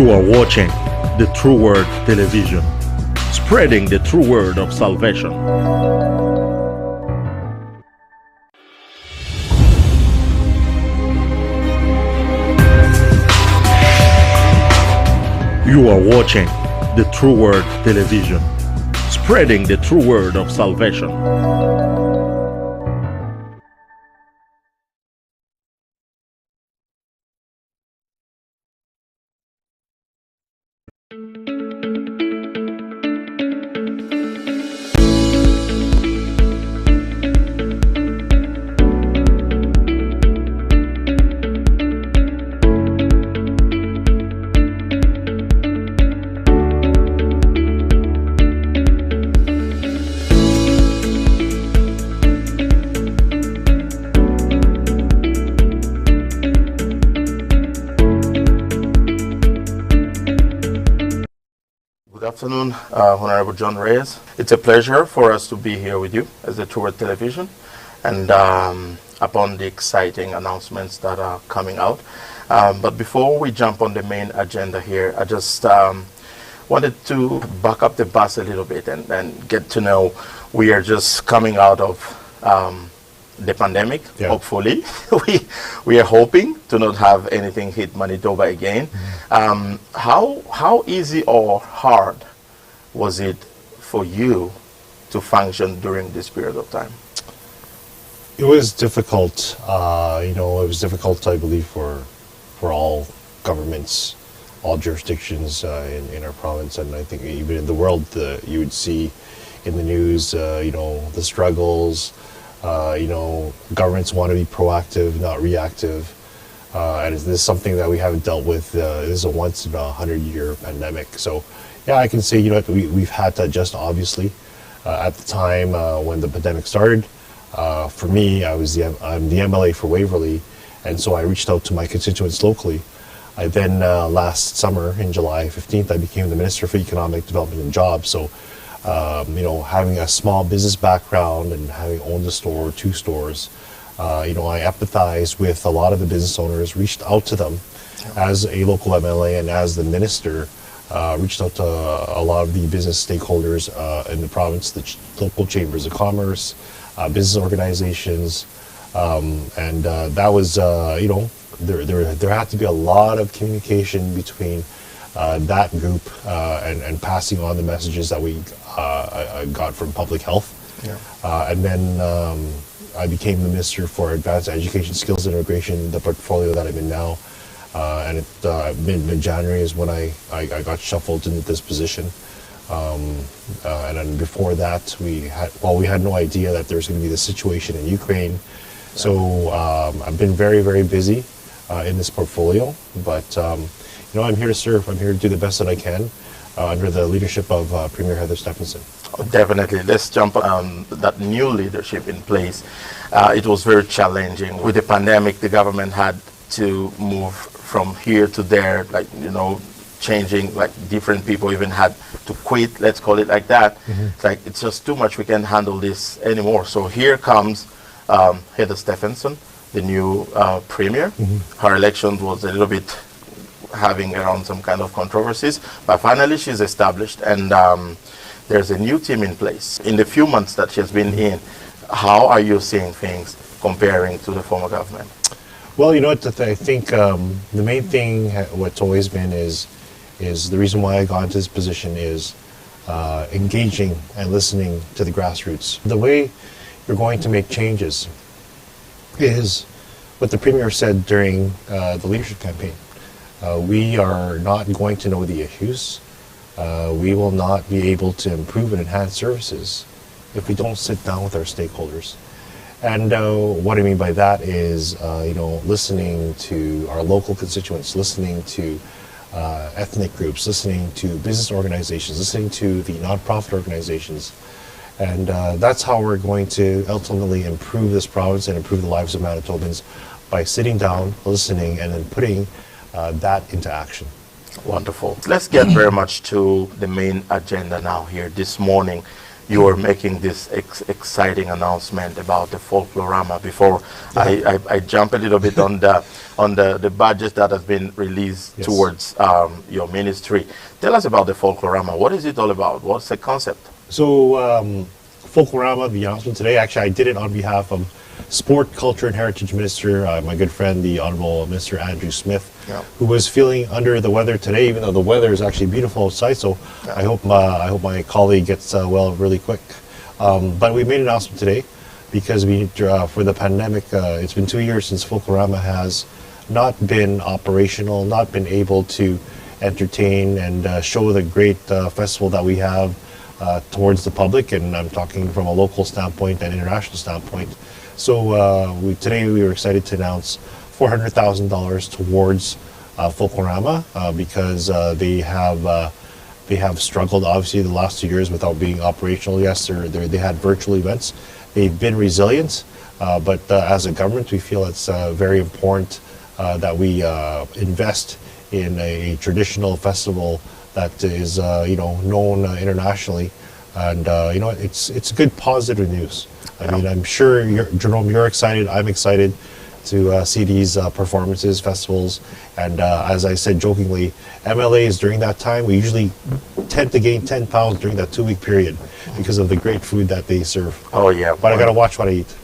You are watching the True Word Television, spreading the true word of salvation. You are watching the True Word Television, spreading the true word of salvation. Good afternoon, Hon Mla Jon Reyes. It's a pleasure for us to be here with you as the True Word Television, and upon the exciting announcements that are coming out. But before we jump on the main agenda here, I just wanted to back up the bus a little bit and get to know we are just coming out of the pandemic. Yeah. Hopefully, we are hoping to not have anything hit Manitoba again. How easy or hard was it for you to function during this period of time? It was difficult. It was difficult, I believe, for all governments, all jurisdictions in our province, and I think even in the world, you would see in the news, the struggles. Governments want to be proactive, not reactive. And this is something that we haven't dealt with. This is a once in 100-year pandemic. So, yeah, I can say, we've had to adjust, obviously. At the time when the pandemic started, for me, I'm the MLA for Waverley, and so I reached out to my constituents locally. I then, last summer, in July 15th, I became the Minister for Economic Development and Jobs. So, having a small business background and having owned a store, 2 stores, I empathized with a lot of the business owners, reached out to them as a local MLA, and as the minister, reached out to a lot of the business stakeholders in the province, the local chambers of commerce, business organizations, and that was, there had to be a lot of communication between that group and passing on the messages that we got from public health. Yeah. And then I became the Minister for Advanced Education, Skills and Integration, the portfolio that I'm in now. And mid-January is when I got shuffled into this position. And then before that, we had no idea that there was going to be this situation in Ukraine. So I've been very, very busy in this portfolio, but I'm here to serve. I'm here to do the best that I can under the leadership of Premier Heather Stephenson. Oh, definitely. Let's jump on that new leadership in place. It was very challenging. With the pandemic, the government had to move from here to there, changing, different people even had to quit, let's call it like that. Mm-hmm. It's just too much, we can't handle this anymore. So here comes Heather Stephenson, the new Premier. Mm-hmm. Her election was a little bit having around some kind of controversies, but finally she's established, and there's a new team in place. In the few months that she has been in, how are you seeing things comparing to the former government? Well, I think the main thing, what's always been is the reason why I got into this position is engaging and listening to the grassroots. The way you're going to make changes is what the Premier said during the leadership campaign. We are not going to know the issues. We will not be able to improve and enhance services if we don't sit down with our stakeholders. And what I mean by that is, listening to our local constituents, listening to ethnic groups, listening to business organizations, listening to the nonprofit organizations. And that's how we're going to ultimately improve this province and improve the lives of Manitobans, by sitting down, listening, and then putting that into action. Wonderful. Let's get very much to the main agenda now here. This morning, you are making this exciting announcement about the Folkrorama. Before I jump a little bit on the budget that has been released towards your ministry. Tell us about the Folkrorama. What is it all about? What's the concept? So, Folkrorama, the announcement today, actually I did it on behalf of Sport, Culture, and Heritage Minister, my good friend, the Honorable Minister Andrew Smith, Yeah. who was feeling under the weather today, even though the weather is actually beautiful outside. So Yeah. I hope my colleague gets well really quick. But we made an announcement today because for the pandemic, it's been 2 years since Folkrorama has not been operational, not been able to entertain and show the great festival that we have towards the public, and I'm talking from a local standpoint and international standpoint. So today we were excited to announce $400,000 towards Folkrorama because they have struggled obviously the last 2 years without being operational. Yes, they had virtual events. They've been resilient, but as a government, we feel it's very important that we invest in a traditional festival that is known internationally, and it's good positive news. I mean, I'm sure Jerome, you're excited. I'm excited to see these performances, festivals, and as I said jokingly, MLAs during that time, we usually tend to gain 10 pounds during that 2-week period because of the great food that they serve. Oh yeah, But I gotta watch what I eat.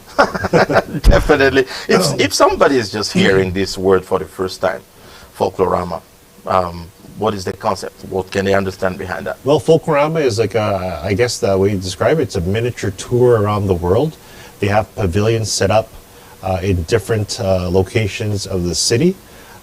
definitely. If somebody is just hearing this word for the first time, Folklorama, what is the concept? What can they understand behind that? Well, Folkrorama is like I guess the way you describe it, it's a miniature tour around the world. They have pavilions set up in different locations of the city.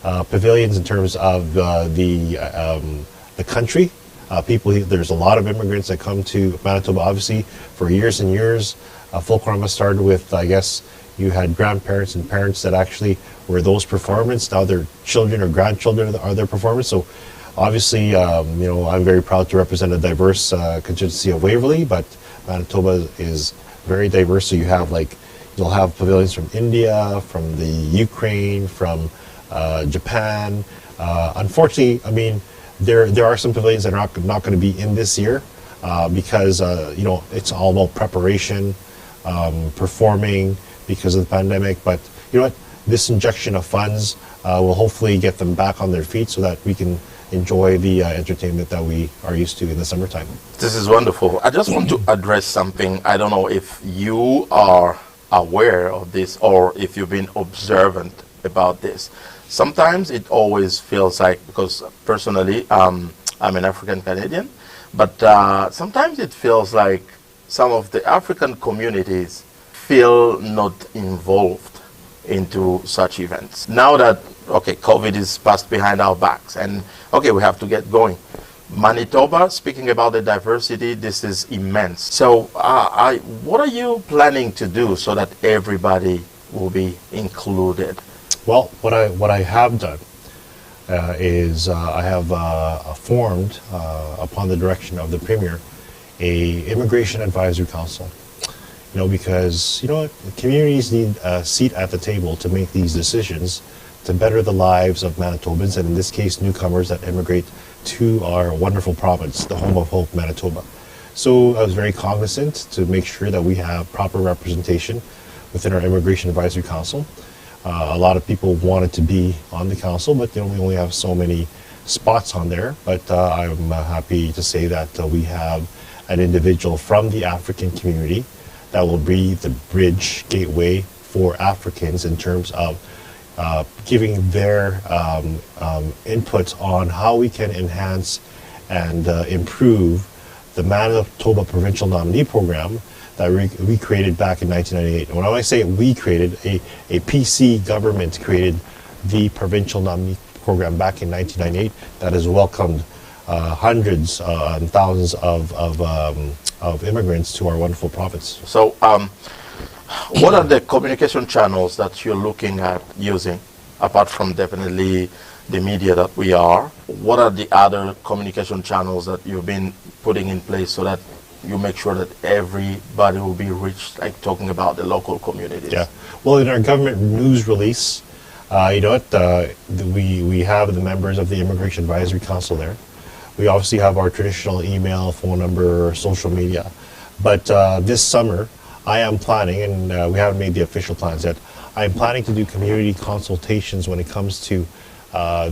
Pavilions in terms of the country. There's a lot of immigrants that come to Manitoba, obviously, for years and years. Folkrorama started with, I guess, you had grandparents and parents that actually were those performers. Now their children or grandchildren are their performers. So obviously, I'm very proud to represent a diverse constituency of Waverley, but Manitoba is very diverse. So you'll have pavilions from India, from the Ukraine, from Japan. Unfortunately, I mean, there are some pavilions that are not going to be in this year because it's all about preparation, performing because of the pandemic. But you know what? This injection of funds will hopefully get them back on their feet so that we can enjoy the entertainment that we are used to in the summertime. This is wonderful. I just want to address something. I don't know if you are aware of this or if you've been observant about this. Sometimes it always feels like, because personally I'm an African Canadian, but sometimes it feels like some of the African communities feel not involved into such events. Now that, okay, COVID is passed behind our backs and, okay, we have to get going. Manitoba, speaking about the diversity, this is immense. So what are you planning to do so that everybody will be included? Well, what I have done is I have formed, upon the direction of the Premier, a Immigration Advisory Council. Because, communities need a seat at the table to make these decisions to better the lives of Manitobans, and in this case, newcomers that immigrate to our wonderful province, the home of hope, Manitoba. So I was very cognizant to make sure that we have proper representation within our Immigration Advisory Council. A lot of people wanted to be on the council, but we only have so many spots on there. But I'm happy to say that we have an individual from the African community that will be the bridge gateway for Africans in terms of giving their input on how we can enhance and improve the Manitoba Provincial Nominee Program that we created back in 1998. And when I say we created, a PC government created the Provincial Nominee Program back in 1998 that has welcomed hundreds and thousands of immigrants to our wonderful province. So what are the communication channels that you're looking at using, apart from definitely the media that we are? What are the other communication channels that you've been putting in place so that you make sure that everybody will be reached, like talking about the local communities? Yeah. Well, in our government news release, we have the members of the Immigration Advisory Council there. We obviously have our traditional email, phone number, social media. But this summer, I am planning, and we haven't made the official plans yet, I am planning to do community consultations when it comes to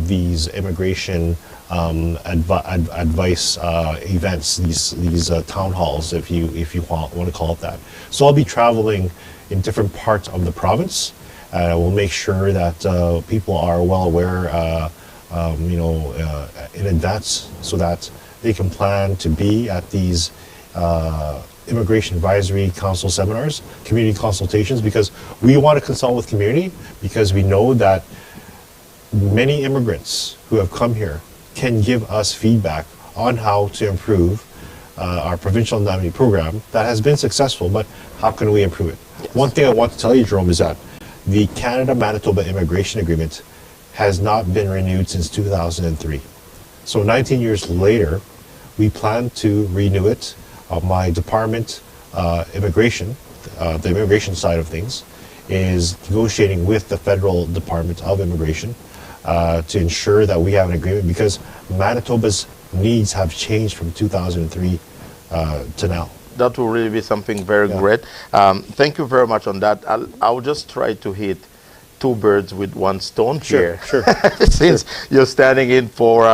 these immigration advice events, these town halls, if you want to call it that. So I'll be traveling in different parts of the province. We'll make sure that people are well aware, in advance, so that they can plan to be at these Immigration Advisory Council seminars, community consultations, because we want to consult with community, because we know that many immigrants who have come here can give us feedback on how to improve our provincial indemnity program that has been successful, but how can we improve it? Yes. One thing I want to tell you, Jerome, is that the Canada-Manitoba Immigration Agreement has not been renewed since 2003. So 19 years later, we plan to renew it. My department, immigration, the immigration side of things, is negotiating with the Federal Department of Immigration to ensure that we have an agreement, because Manitoba's needs have changed from 2003 to now. That will really be something very great. Thank you very much on that. I'll just try to hit two birds with one stone here. Sure. Since you're standing in for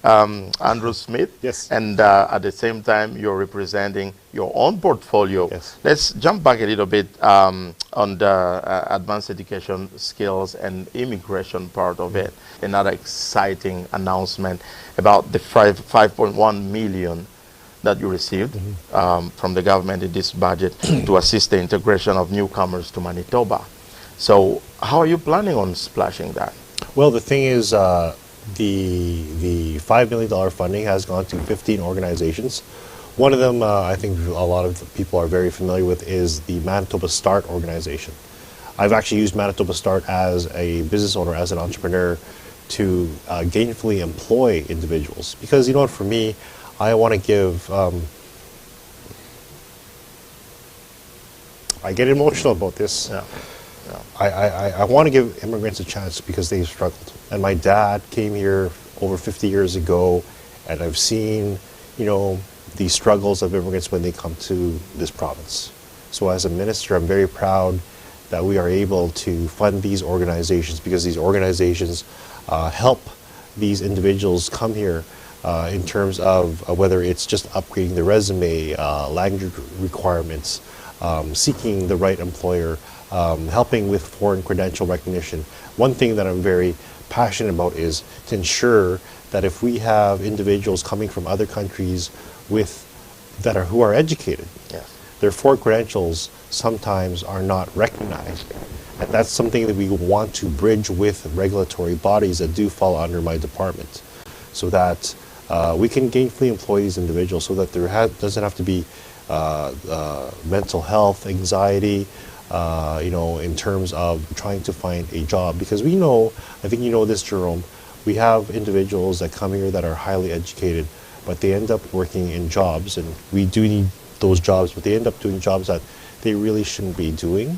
Andrew Smith, yes, and at the same time you're representing your own portfolio. Yes. Let's jump back a little bit on the advanced education skills and immigration part of it. Another exciting announcement about the 5.1 million that you received from the government in this budget to assist the integration of newcomers to Manitoba. So how are you planning on splashing that? Well, the thing is, the $5 million funding has gone to 15 organizations. One of them, I think a lot of people are very familiar with, is the Manitoba Start organization. I've actually used Manitoba Start as a business owner, as an entrepreneur, to gainfully employ individuals. Because, you know what, for me, I want to give, I get emotional about this. Yeah. I want to give immigrants a chance because they've struggled. And my dad came here over 50 years ago, and I've seen, the struggles of immigrants when they come to this province. So as a minister, I'm very proud that we are able to fund these organizations, because these organizations help these individuals come here in terms of whether it's just upgrading their resume, language requirements, seeking the right employer, helping with foreign credential recognition. One thing that I'm very passionate about is to ensure that if we have individuals coming from other countries who are educated, yes, their foreign credentials sometimes are not recognized. And that's something that we want to bridge with regulatory bodies that do fall under my department, so that we can gainfully employ these individuals, so that there doesn't have to be mental health, anxiety, in terms of trying to find a job. Because we know, I think you know this, Jerome, we have individuals that come here that are highly educated, but they end up working in jobs, and we do need those jobs, but they end up doing jobs that they really shouldn't be doing,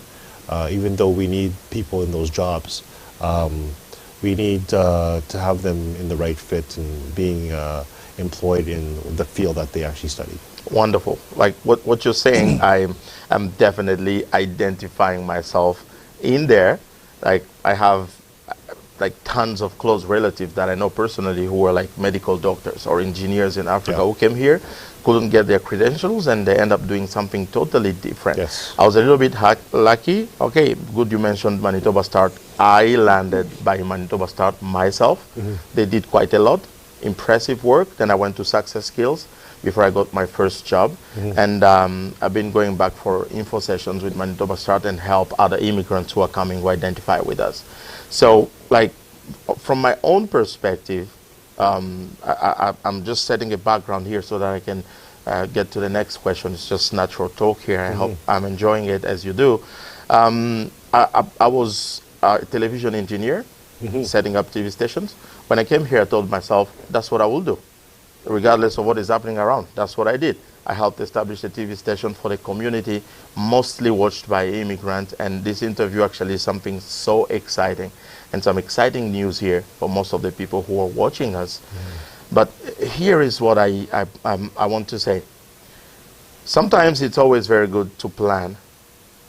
even though we need people in those jobs. We need to have them in the right fit and being employed in the field that they actually studied. Wonderful. Like what you're saying, I'm definitely identifying myself in there. Like I have tons of close relatives that I know personally who are like medical doctors or engineers in Africa who came here, couldn't get their credentials, and they end up doing something totally different. Yes. I was a little bit lucky. Okay, good you mentioned Manitoba Start. I landed by Manitoba Start myself. They did quite a lot. Impressive work. Then I went to Success Skills before I got my first job. And I've been going back for info sessions with Manitoba Start and help other immigrants who are coming who identify with us. So, like, from my own perspective, I'm just setting a background here so that I can get to the next question. It's just natural talk here. I hope I'm enjoying it as you do. I was a television engineer, setting up TV stations. When I came here, I told myself, that's what I will do. Regardless of what is happening around, that's what I did. I helped establish a TV station for the community, mostly watched by immigrants, and this interview actually is something so exciting, and some exciting news here for most of the people who are watching us. But here is what I want to say. Sometimes it's always very good to plan,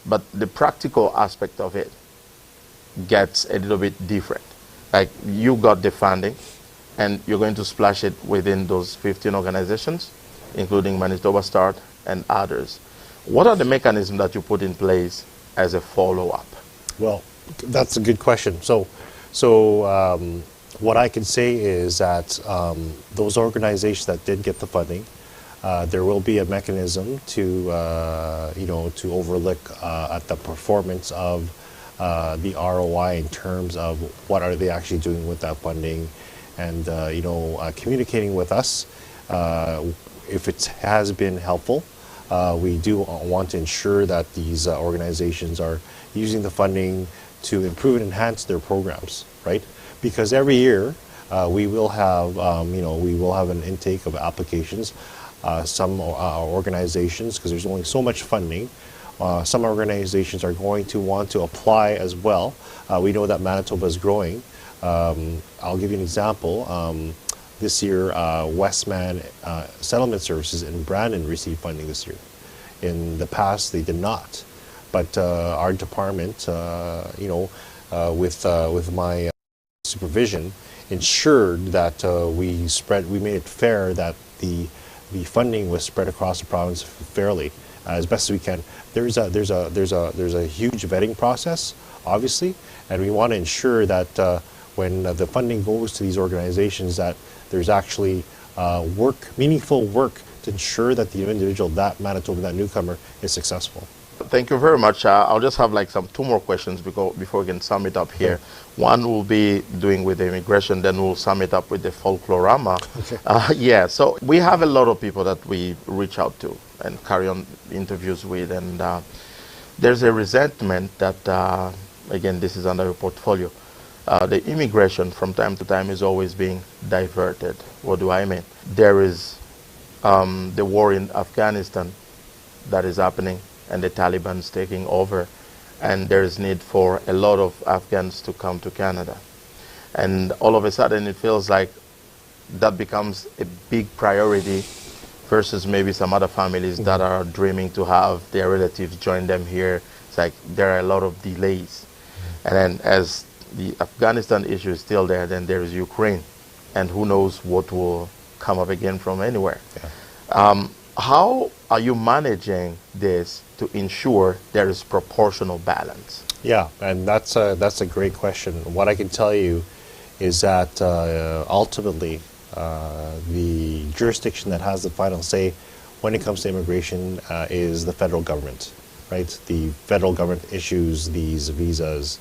but the practical aspect of it gets a little bit different. Like you got the funding and you're going to splash it within those 15 organizations, including Manitoba Start and others. What are the mechanisms that you put in place as a follow-up? Well, that's a good question. What I can say is that those organizations that did get the funding, there will be a mechanism to to overlook at the performance of the ROI in terms of what are they actually doing with that funding, and communicating with us if it has been helpful. We do want to ensure that these organizations are using the funding to improve and enhance their programs, right? Because every year we will have an intake of applications. Some organizations, because there's only so much funding, some organizations are going to want to apply as well. We know that Manitoba is growing. I'll give you an example. This year, Westman Settlement Services in Brandon received funding this year. In the past, they did not. But our department, with my supervision, ensured that we made it fair, that the funding was spread across the province fairly, as best as we can. There's a huge vetting process, obviously, and we want to ensure that when the funding goes to these organizations, that there's actually meaningful work to ensure that the individual, that Manitoba, that newcomer, is successful. Thank you very much. I'll just have like two more questions before we can sum it up here. Okay. One will be doing with the immigration, then we'll sum it up with the Folklorama. Okay. So we have a lot of people that we reach out to and carry on interviews with, and there's a resentment that, again, this is under your portfolio. The immigration from time to time is always being diverted. What do I mean? There is the war in Afghanistan that is happening, and the Taliban's taking over, and there is need for a lot of Afghans to come to Canada. And all of a sudden it feels like that becomes a big priority versus maybe some other families that are dreaming to have their relatives join them here. It's like there are a lot of delays. And then as the Afghanistan issue is still there, then there is Ukraine, and who knows what will come up again from anywhere. Yeah. How are you managing this to ensure there is proportional balance? Yeah, and that's a great question. What I can tell you is that ultimately the jurisdiction that has the final say when it comes to immigration is the federal government, right? The federal government issues these visas.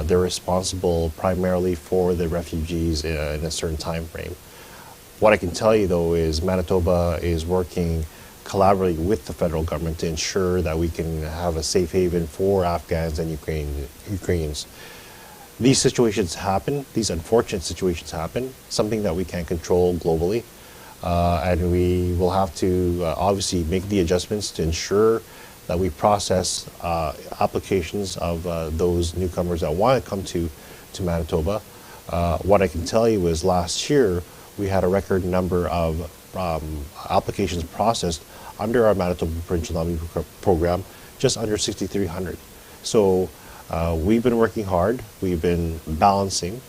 They're responsible primarily for the refugees in a certain time frame. What I can tell you, though, is Manitoba is working collaboratively with the federal government to ensure that we can have a safe haven for Afghans and Ukrainians. These situations happen, these unfortunate situations happen, something that we can't control globally, and we will have to obviously make the adjustments to ensure that we process applications of those newcomers that want to come to Manitoba. What I can tell you is last year we had a record number of applications processed under our Manitoba Provincial Nominee Program, just under 6,300. So we've been working hard, we've been balancing,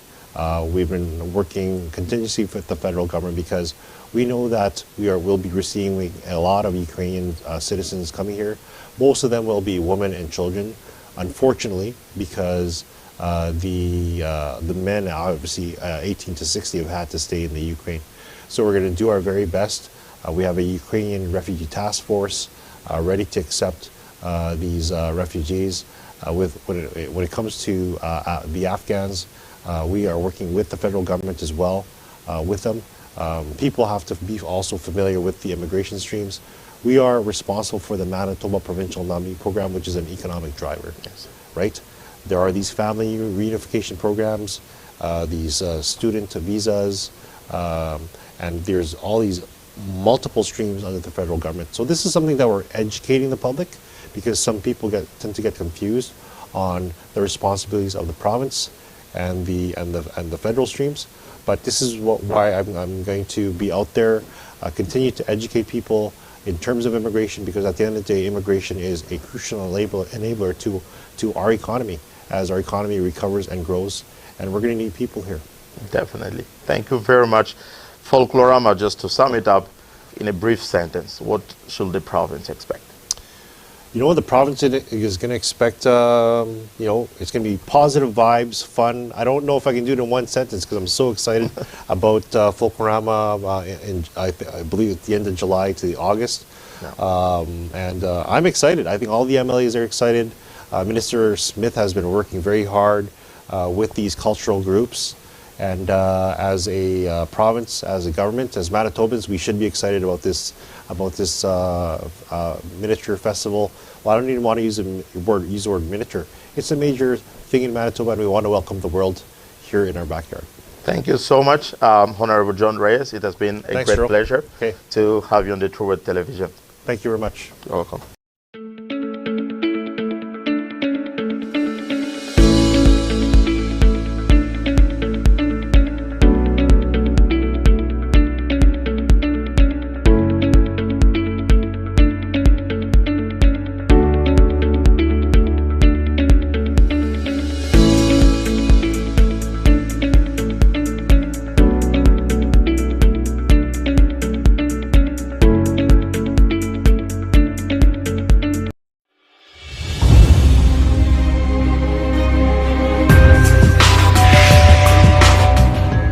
we've been working continuously with the federal government, because we know that we'll be receiving a lot of Ukrainian citizens coming here. Most of them will be women and children, unfortunately, because the men, obviously 18 to 60, have had to stay in the Ukraine. So we're going to do our very best. We have a Ukrainian refugee task force ready to accept these refugees. When it comes to the Afghans, we are working with the federal government as well with them. People have to be also familiar with the immigration streams. We are responsible for the Manitoba Provincial Nominee Program, which is an economic driver, yes, right? There are these family reunification programs, these student visas, and there's all these multiple streams under the federal government. So this is something that we're educating the public, because some people tend to get confused on the responsibilities of the province and the federal streams. But this is why I'm going to be out there, continue to educate people in terms of immigration, because at the end of the day, immigration is a crucial enabler to our economy, as our economy recovers and grows. and we're going to need people here. Definitely. Thank you very much. Folklorama, just to sum it up in a brief sentence, what should the province expect? You know what the province is going to expect? You know, it's going to be positive vibes, fun. I don't know if I can do it in one sentence because I'm so excited about Folkrorama. I believe at the end of July to August, I'm excited. I think all the MLAs are excited. Minister Smith has been working very hard with these cultural groups, and as a province, as a government, as Manitobans, we should be excited about this miniature festival. Well, I don't even want to use the word miniature. It's a major thing in Manitoba, and we want to welcome the world here in our backyard. Thank you so much, Honorable Jon Reyes. It has been a Thanks, great Jerome. pleasure Okay. to have you on the True Word Television. Thank you very much. You're welcome.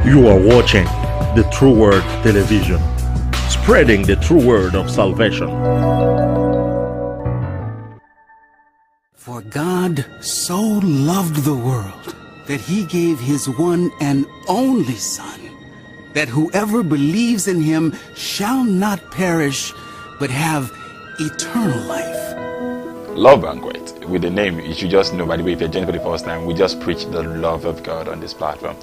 You are watching the True Word Television, spreading the true word of salvation. For God so loved the world that he gave his one and only Son, that whoever believes in him shall not perish, but have eternal life. Love Banquet, with the name, you should just know, by the way, if you're joining for the first time, we just preach the love of God on this platform.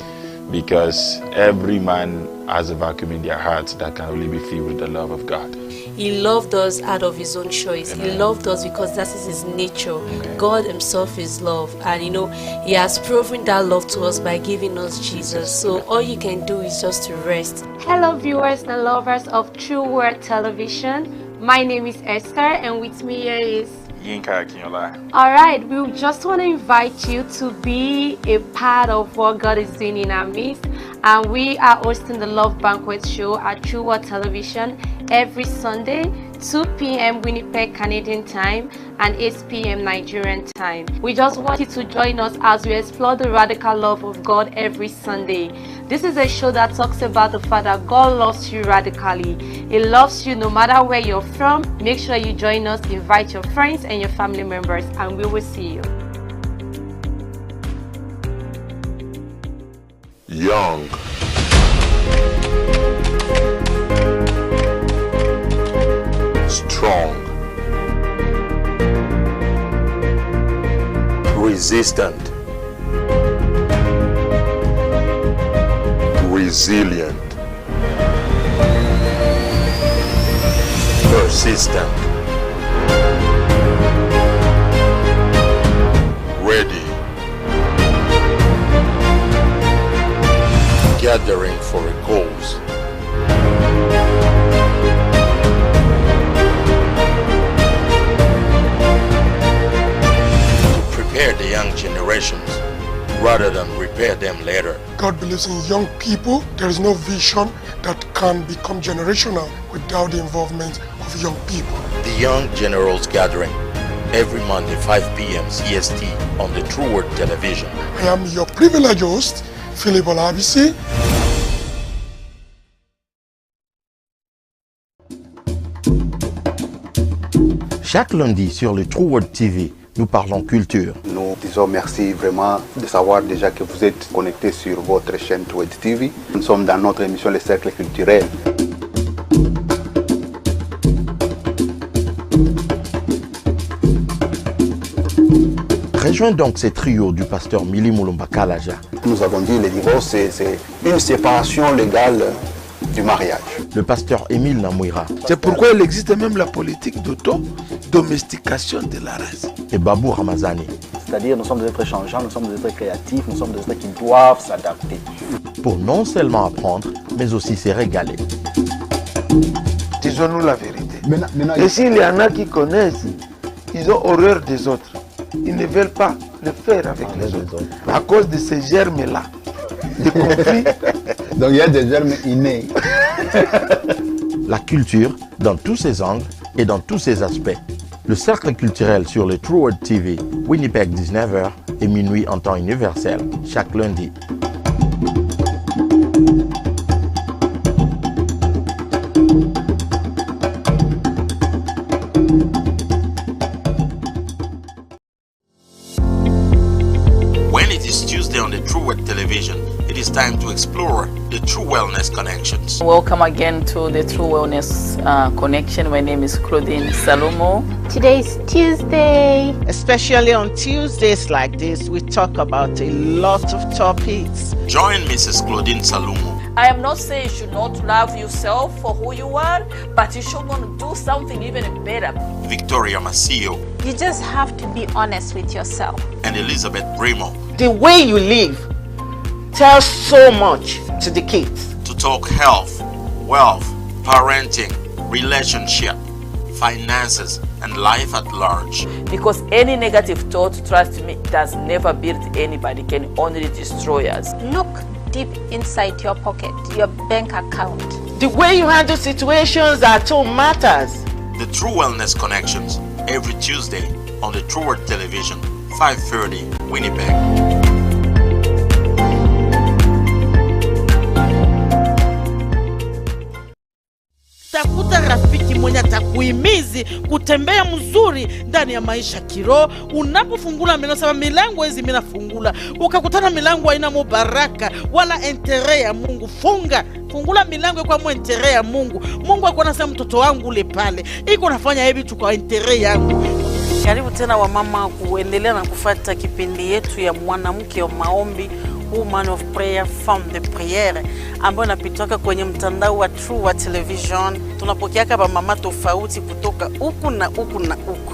Because every man has a vacuum in their hearts that can only be filled with the love of God. He loved us out of his own choice. Amen. He loved us because that is his nature. Okay. God himself is love. And you know, he has proven that love to us by giving us Jesus. So all you can do is just to rest. Hello viewers and lovers of True Word Television. My name is Esther, and with me here is Alright, we just want to invite you to be a part of what God is doing in our midst. And we are hosting the Love Banquet show at True Word Television every Sunday, 2 p.m. Winnipeg Canadian time and 8 p.m. Nigerian time. We just want you to join us as we explore the radical love of God every Sunday. This is a show that talks about the fact that God loves you radically. He loves you no matter where you're from. Make sure you join us, invite your friends and your family members, and we will see you. Young, strong, resistant, resilient, persistent, ready, gathering for a cause, to prepare the young generations rather than repair them later. God believes in young people. There is no vision that can become generational without the involvement of young people. The Young Generals Gathering, every Monday 5 p.m. CST on the True Word Television. I am your privileged host, Philip Olabisi. Chaque lundi sur le True Word TV, nous parlons culture. Nous disons merci vraiment de savoir déjà que vous êtes connectés sur votre chaîne True Word TV. Nous sommes dans notre émission Le Cercle Culturel. Rejoins donc ce trio du pasteur Mili Kalaja. Nous avons dit que le divorce, c'est une séparation légale du mariage. Le pasteur Émile Namouira. C'est pourquoi il existe même la politique d'auto-domestication de la race. Et Babou Ramazani. C'est-à-dire nous sommes des êtres changeants, nous sommes des êtres créatifs, nous sommes des êtres qui doivent s'adapter. Pour non seulement apprendre, mais aussi se régaler. Disons-nous la vérité. Et s'il y en a qui connaissent, ils ont horreur des autres. Ils ne veulent pas de faire avec les autres. À cause de ces germes-là, de conflits. Donc il y a des germes innés. La culture dans tous ses angles et dans tous ses aspects. Le cercle culturel sur le True World TV, Winnipeg 19h et minuit en temps universel, chaque lundi. When it is Tuesday on the True World Television, it is time to explore the True Wellness Connections. Welcome again to the True Wellness Connection. My name is Claudine Salomo. Today is Tuesday. Especially on Tuesdays like this, we talk about a lot of topics. Join Mrs. Claudine Salomo. I am not saying you should not love yourself for who you are, but you should want to do something even better. Victoria Masio. You just have to be honest with yourself. And Elizabeth Bremo. The way you live tells so much to the kids. To talk health, wealth, parenting, relationship, finances, and life at large. Because any negative thought, trust me, does never build anybody, can only destroy us. Look deep inside your pocket, your bank account. The way you handle situations at home matters. The True Wellness Connections, every Tuesday on the True World Television, 5:30, Winnipeg. Tafuta rafiki mwenye atakuhimizi kutembea mzuri ndani ya maisha kiroho. Unapofungula meno, sema milango hizi mimi nafungula, ukakutana milango haina mubaraka wala entere ya Mungu, fungula milango kwa entere ya Mungu. Mungu alikuwa anasema mtoto wangu ule pale iko nafanya hivi tu kwa entere yangu. Karibu tena wamama kuendelea na kufuata kipindi yetu ya mwanamke wa maombi, Woman of Prayer, Femme de Prière, ambayo inapitoka kwenye mtandao wa True World Television. Tunapokea kama mama tofauti kutoka huku na huku na huku,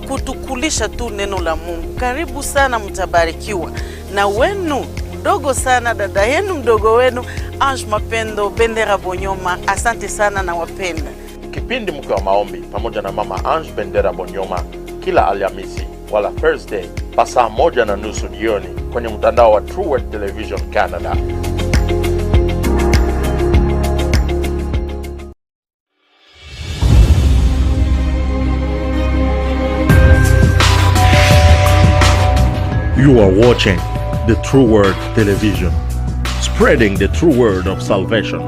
kutukulisha tu neno la Mungu. Karibu sana, mtabarikiwa na wenu mdogo sana, dada yenu mdogo wenu Ange Mapendo Bendera Bonyoma. Asante sana na wapenda. Kipindi mke wa maombi pamoja na mama Ange Bendera Bonyoma kila Alhamisi wala Thursday saa 1:30 jioni kwenye mtandao wa True World Television Canada. You are watching the True World Television, spreading the true word of salvation.